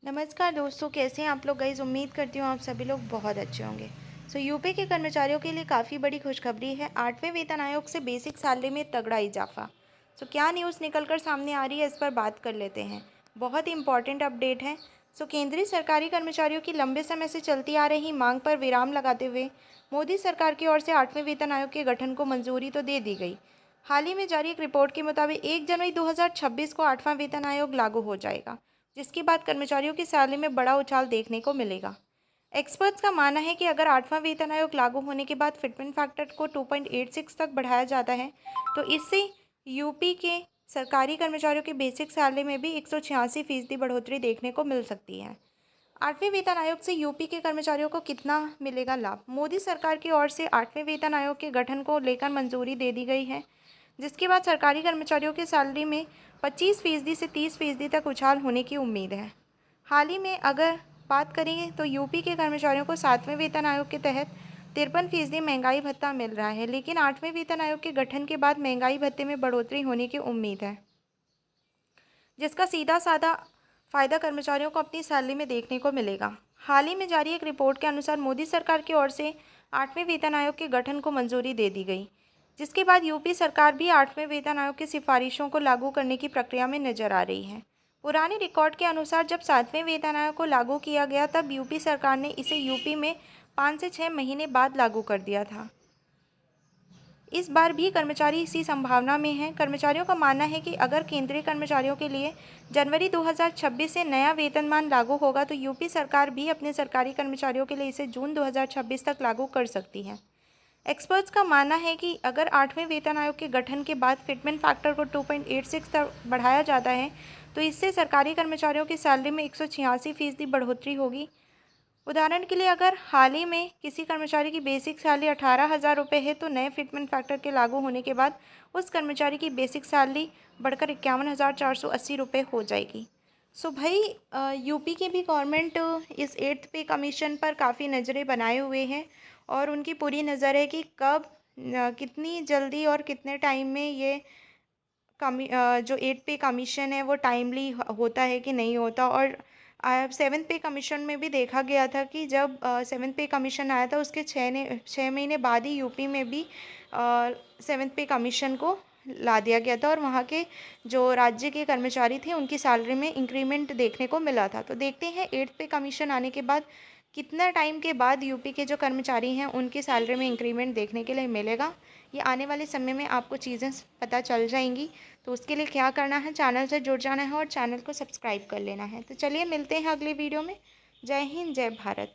नमस्कार दोस्तों, कैसे हैं आप लोग। गाइस उम्मीद करती हूँ आप सभी लोग बहुत अच्छे होंगे। यूपी के कर्मचारियों के लिए काफ़ी बड़ी खुशखबरी है। 8वें वेतन आयोग से बेसिक सैलरी में तगड़ा इजाफा। क्या न्यूज़ निकलकर सामने आ रही है, इस पर बात कर लेते हैं। बहुत ही इंपॉर्टेंट अपडेट है। केंद्रीय सरकारी कर्मचारियों की लंबे समय से चलती आ रही मांग पर विराम लगाते हुए मोदी सरकार की ओर से 8वें वेतन आयोग के गठन को मंजूरी तो दे दी गई। हाल ही में जारी एक रिपोर्ट के मुताबिक 1 जनवरी 2026 को 8वां वेतन आयोग लागू हो जाएगा, जिसके बाद कर्मचारियों की सैलरी में बड़ा उछाल देखने को मिलेगा। एक्सपर्ट्स का मानना है कि अगर 8वां वेतन आयोग लागू होने के बाद फिटमेंट फैक्टर को 2.86 तक बढ़ाया जाता है, तो इससे यूपी के सरकारी कर्मचारियों की बेसिक सैलरी में भी 186% बढ़ोतरी देखने को मिल सकती है। 8वें वेतन आयोग से यूपी के कर्मचारियों को कितना मिलेगा लाभ। मोदी सरकार की ओर से 8वें वेतन आयोग के गठन को लेकर मंजूरी दे दी गई है, जिसके बाद सरकारी कर्मचारियों की सैलरी में 25% से 30% तक उछाल होने की उम्मीद है। हाल ही में अगर बात करेंगे तो यूपी के कर्मचारियों को 7वें वेतन आयोग के तहत 53% महंगाई भत्ता मिल रहा है, लेकिन 8वें वेतन आयोग के गठन के बाद महंगाई भत्ते में बढ़ोतरी होने की उम्मीद है, जिसका सीधा साधा फायदा कर्मचारियों को अपनी सैलरी में देखने को मिलेगा। हाल ही में जारी एक रिपोर्ट के अनुसार मोदी सरकार की ओर से 8वें वेतन आयोग के गठन को मंजूरी दे दी गई, जिसके बाद यूपी सरकार भी 8वें वेतन आयोग की सिफारिशों को लागू करने की प्रक्रिया में नजर आ रही है। पुराने रिकॉर्ड के अनुसार जब 7वें वेतन आयोग को लागू किया गया, तब यूपी सरकार ने इसे यूपी में 5 से 6 महीने बाद लागू कर दिया था। इस बार भी कर्मचारी इसी संभावना में हैं। कर्मचारियों का मानना है कि अगर केंद्रीय कर्मचारियों के लिए जनवरी 2026 से नया वेतनमान लागू होगा, तो यूपी सरकार भी अपने सरकारी कर्मचारियों के लिए इसे जून 2026 तक लागू कर सकती है। एक्सपर्ट्स का मानना है कि अगर 8वें वेतन आयोग के गठन के बाद फिटमेंट फैक्टर को 2.86 तक बढ़ाया जाता है, तो इससे सरकारी कर्मचारियों की सैलरी में 186% बढ़ोतरी होगी। उदाहरण के लिए अगर हाल ही में किसी कर्मचारी की बेसिक सैलरी 18,000 रुपये है, तो नए फिटमेंट फैक्टर के लागू होने के बाद उस कर्मचारी की बेसिक सैलरी बढ़कर 51,480 रुपये हो जाएगी। भाई, यूपी की भी गवर्नमेंट इस 8th पे कमीशन पर काफ़ी नज़रें बनाए हुए हैं, और उनकी पूरी नज़र है कि कब कितनी जल्दी और कितने टाइम में ये जो 8th पे कमीशन है वो टाइमली होता है कि नहीं होता। और 7th पे कमीशन में भी देखा गया था कि जब 7th पे कमीशन आया था, उसके 6 महीने बाद ही यूपी में भी 7th पे कमीशन को ला दिया गया था, और वहाँ के जो राज्य के कर्मचारी थे उनकी सैलरी में इंक्रीमेंट देखने को मिला था। तो देखते हैं 8th पे कमीशन आने के बाद कितना टाइम के बाद यूपी के जो कर्मचारी हैं उनकी सैलरी में इंक्रीमेंट देखने के लिए मिलेगा। ये आने वाले समय में आपको चीज़ें पता चल जाएंगी। तो उसके लिए क्या करना है, चैनल से जुड़ जाना है और चैनल को सब्सक्राइब कर लेना है। तो चलिए मिलते हैं अगले वीडियो में। जय हिंद, जय भारत।